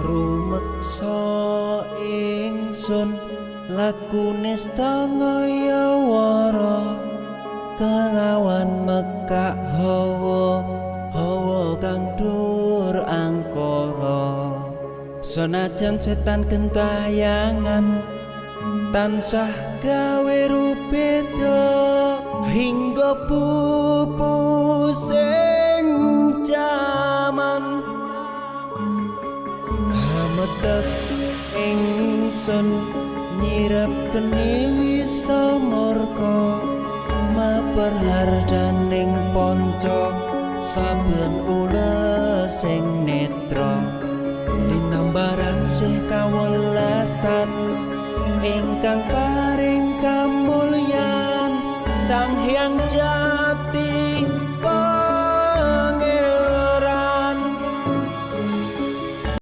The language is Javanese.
rumeksa ingsun lakune stangaya wara kelawan mekak hawa kang dur angkara senajan setan gentayangan tansah gawe rupeda hingga pupusing jaman hametek ingsun nyirep kene wisa murka maperhardaning panca saben ula sing netra linambaran sih kawelasan ingkang paring kamulyan Sang Hyang Jaya